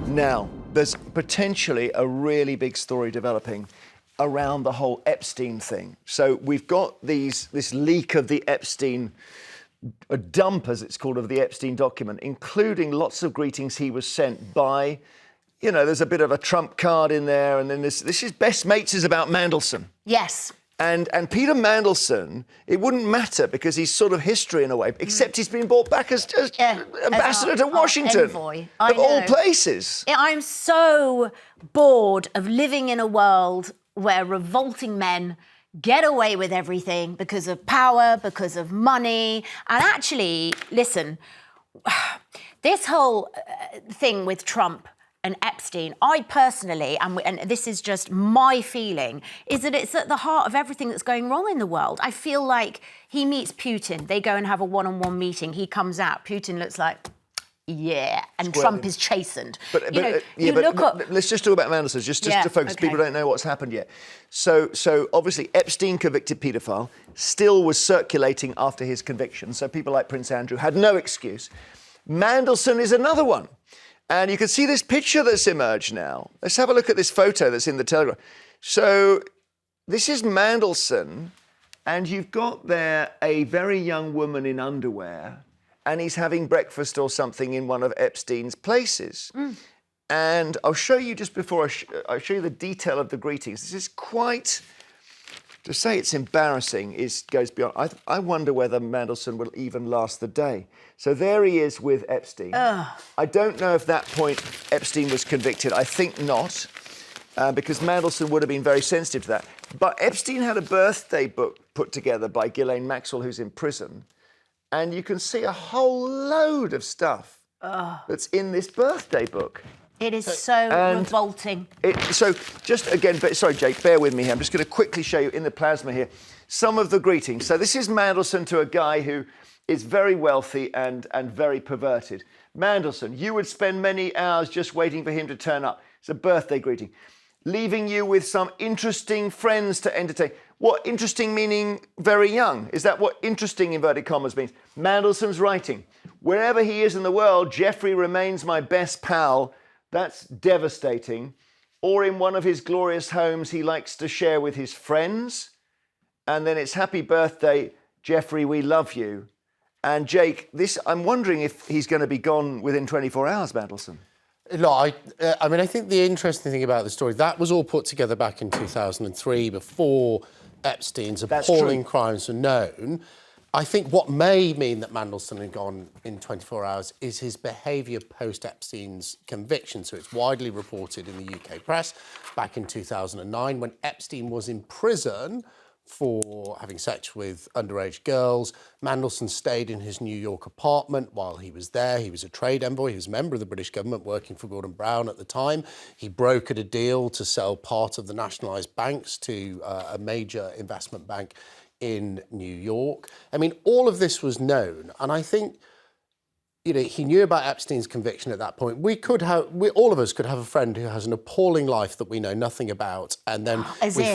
Now, there's potentially a really big story developing around the whole Epstein thing. So we've got this leak of the Epstein, a dump, as it's called, of the Epstein document, including lots of greetings he was sent by, you know, there's a bit of a Trump card in there, and then this is best mates is about Mandelson. Yes. And Peter Mandelson, it wouldn't matter because he's sort of history in a way, except he's been brought back as ambassador to Washington, envoy. of all places. I'm so bored of living in a world where revolting men get away with everything because of power, because of money. And actually, listen, this whole thing with Trump and Epstein, I personally, and this is just my feeling, is that it's at the heart of everything that's going wrong in the world. I feel like he meets Putin, they go and have a one-on-one meeting, he comes out, Putin looks like, yeah, and Trump is chastened. But let's just talk about Mandelson, just to focus. Okay. People don't know what's happened yet. So obviously Epstein, convicted paedophile, still was circulating after his conviction, so people like Prince Andrew had no excuse. Mandelson is another one. And you can see this picture that's emerged now. Let's have a look at this photo that's in the Telegraph. So this is Mandelson, and you've got there a very young woman in underwear, and he's having breakfast or something in one of Epstein's places. And I'll show you just before I show you the detail of the greetings. This is quite... To say it's embarrassing goes beyond. I wonder whether Mandelson will even last the day. So there he is with Epstein. I don't know if that point Epstein was convicted. I think not, because Mandelson would have been very sensitive to that. But Epstein had a birthday book put together by Ghislaine Maxwell, who's in prison, and you can see a whole load of stuff that's in this birthday book. It is so revolting. So just again, sorry, Jake, bear with me here. I'm just going to quickly show you in the plasma here some of the greetings. So this is Mandelson to a guy who is very wealthy and very perverted. Mandelson, you would spend many hours just waiting for him to turn up. It's a birthday greeting. Leaving you with some interesting friends to entertain. What interesting meaning very young? Is that what interesting, inverted commas, means? Mandelson's writing. Wherever he is in the world, Jeffrey remains my best pal. That's devastating. Or in one of his glorious homes he likes to share with his friends. And then it's happy birthday, Jeffrey, we love you. And Jake, I'm wondering if he's going to be gone within 24 hours, Mandelson. No, I mean, I think the interesting thing about the story, that was all put together back in 2003 before Epstein's appalling crimes were known. I think what may mean that Mandelson had gone in 24 hours is his behaviour post-Epstein's conviction. So it's widely reported in the UK press back in 2009 when Epstein was in prison for having sex with underage girls. Mandelson stayed in his New York apartment while he was there. He was a trade envoy. He was a member of the British government working for Gordon Brown at the time. He brokered a deal to sell part of the nationalised banks to a major investment bank in New York. I mean, all of this was known. And I think, you know, he knew about Epstein's conviction at that point. All of us could have a friend who has an appalling life that we know nothing about, and then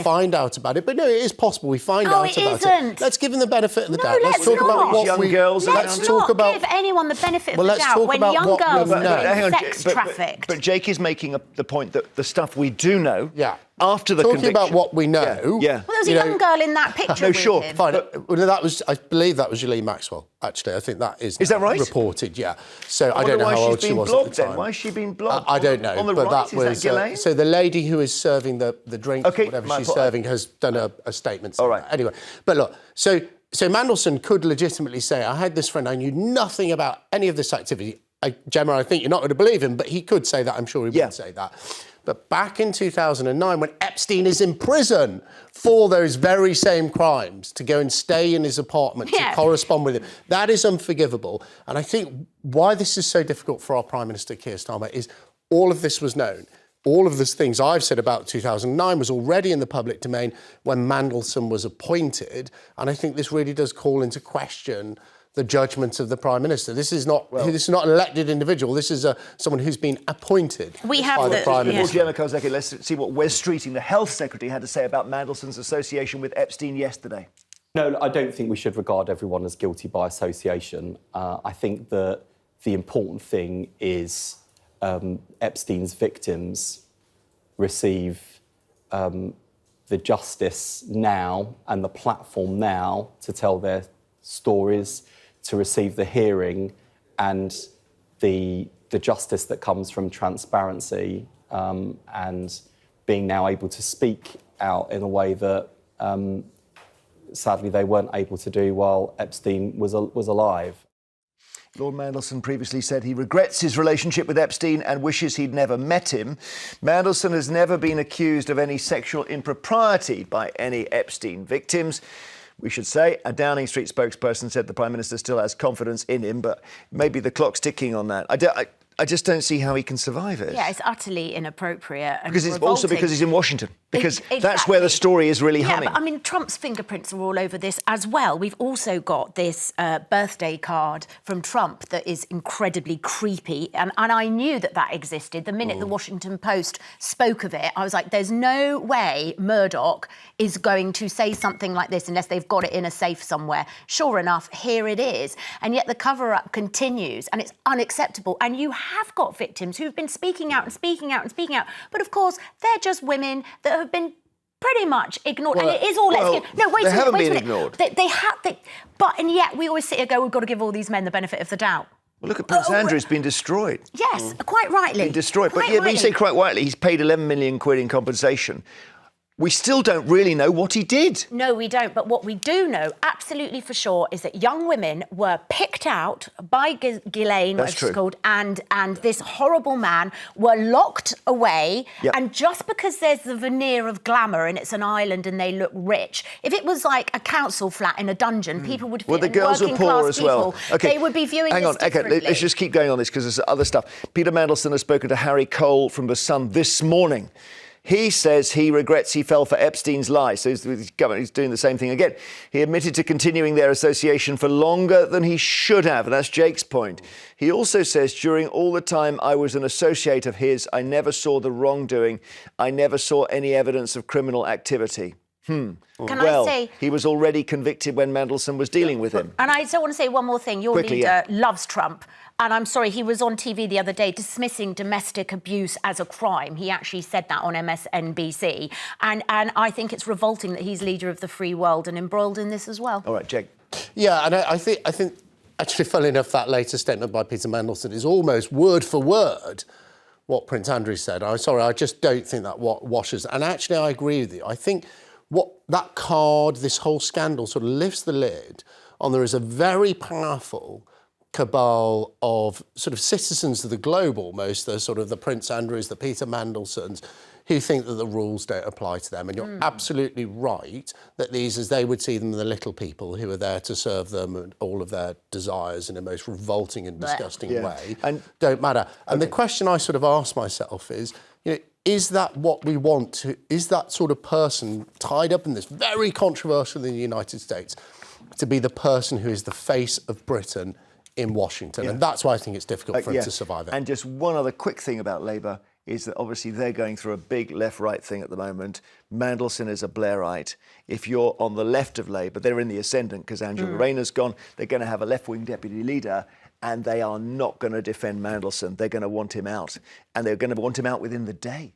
find out about it. But no, it is possible we find out about it. Let's give him the benefit of the doubt. Let's talk about what young girls. Let's not give anyone the benefit of the doubt when young girls are being sex trafficked. But Jake is making the point that the stuff we do know. After the conviction. Talking about what we know. Well, there was a young girl in that picture with him. Fine. I believe that was Ghislaine Maxwell, actually. I think that is that right? Reported, yeah. So I don't know how old she was at the time. Why has she been blocked? I don't know. On the but right, that was Ghislaine? so the lady who is serving the drinks, whatever she's serving, has done a statement. All right. Anyway, but look, so Mandelson could legitimately say, I had this friend, I knew nothing about any of this activity. Gemma, I think you're not going to believe him, but he could say that. I'm sure he would say that. But back in 2009, when Epstein is in prison for those very same crimes, to go and stay in his apartment, to correspond with him, that is unforgivable. And I think why this is so difficult for our Prime Minister, Keir Starmer, is all of this was known. All of the things I've said about 2009 was already in the public domain when Mandelson was appointed. And I think this really does call into question the judgment of the Prime Minister. This is not an elected individual. This is someone who's been appointed by the Prime Minister. Gemma Kozecki, let's see what Wes Streeting, the Health Secretary, had to say about Mandelson's association with Epstein yesterday. No, I don't think we should regard everyone as guilty by association. I think that the important thing is Epstein's victims receive the justice now and the platform now to tell their stories, to receive the hearing and the justice that comes from transparency and being now able to speak out in a way that sadly they weren't able to do while Epstein was alive. Lord Mandelson previously said he regrets his relationship with Epstein and wishes he'd never met him. Mandelson has never been accused of any sexual impropriety by any Epstein victims. We should say a Downing Street spokesperson said the Prime Minister still has confidence in him, but maybe the clock's ticking on that. I just don't see how he can survive it. Yeah, it's utterly inappropriate and because it's revolting. also because he's in Washington. Because Exactly. That's where the story is really humming. Yeah, but I mean, Trump's fingerprints are all over this as well. We've also got this birthday card from Trump that is incredibly creepy. And I knew that existed. The minute the Washington Post spoke of it, I was like, there's no way Murdoch is going to say something like this unless they've got it in a safe somewhere. Sure enough, here it is. And yet the cover-up continues and it's unacceptable. And you have got victims who've been speaking out and speaking out and speaking out. But of course, they're just women that have been pretty much ignored. Well, and it is all... well, no, wait they a minute, haven't wait a been minute. ignored. And yet we always sit here and go, we've got to give all these men the benefit of the doubt. Well, look at Prince Andrew's been destroyed. Yes, quite rightly. Been destroyed. Quite But yeah, when you rightly. say quite rightly, he's paid 11 million quid in compensation. We still don't really know what he did. No, we don't. But what we do know, absolutely for sure, is that young women were picked out by Ghislaine, That's whatever true. she's called, and this horrible man were locked away. Yep. And just because there's the veneer of glamour and it's an island and they look rich, if it was like a council flat in a dungeon, people would feel... Well, the girls were poor as well. Okay, they would be viewing hang this on. Okay, let's just keep going on this because there's other stuff. Peter Mandleson has spoken to Harry Cole from The Sun this morning. He says he regrets he fell for Epstein's lies. So he's doing the same thing again. He admitted to continuing their association for longer than he should have, and that's Jake's point. He also says, during all the time I was an associate of his, I never saw the wrongdoing. I never saw any evidence of criminal activity. Can I say... he was already convicted when Mandelson was dealing with him. And I just want to say one more thing. Your Quickly, leader loves Trump. And I'm sorry, he was on TV the other day dismissing domestic abuse as a crime. He actually said that on MSNBC. And I think it's revolting that he's leader of the free world and embroiled in this as well. All right, Jake. Yeah, and I think actually, funnily enough, that latest statement by Peter Mandleson is almost word for word what Prince Andrew said. I'm sorry, I just don't think that washes. And actually, I agree with you. I think what that card, this whole scandal sort of lifts the lid on there is a very powerful cabal of sort of citizens of the globe almost, the sort of the Prince Andrews, the Peter Mandelsons, who think that the rules don't apply to them. And you're absolutely right that these, as they would see them, are the little people who are there to serve them and all of their desires in a most revolting and disgusting way And don't matter. And the question I sort of ask myself is, you know, is that what we want to, is that sort of person tied up in this very controversial in the United States to be the person who is the face of Britain in Washington? And that's why I think it's difficult for him to survive it. And just one other quick thing about Labour is that obviously they're going through a big left-right thing at the moment. Mandelson is a Blairite. If you're on the left of Labour, they're in the ascendant because Angela Rayner's gone. They're going to have a left-wing deputy leader and they are not going to defend Mandelson. They're going to want him out. And they're going to want him out within the day.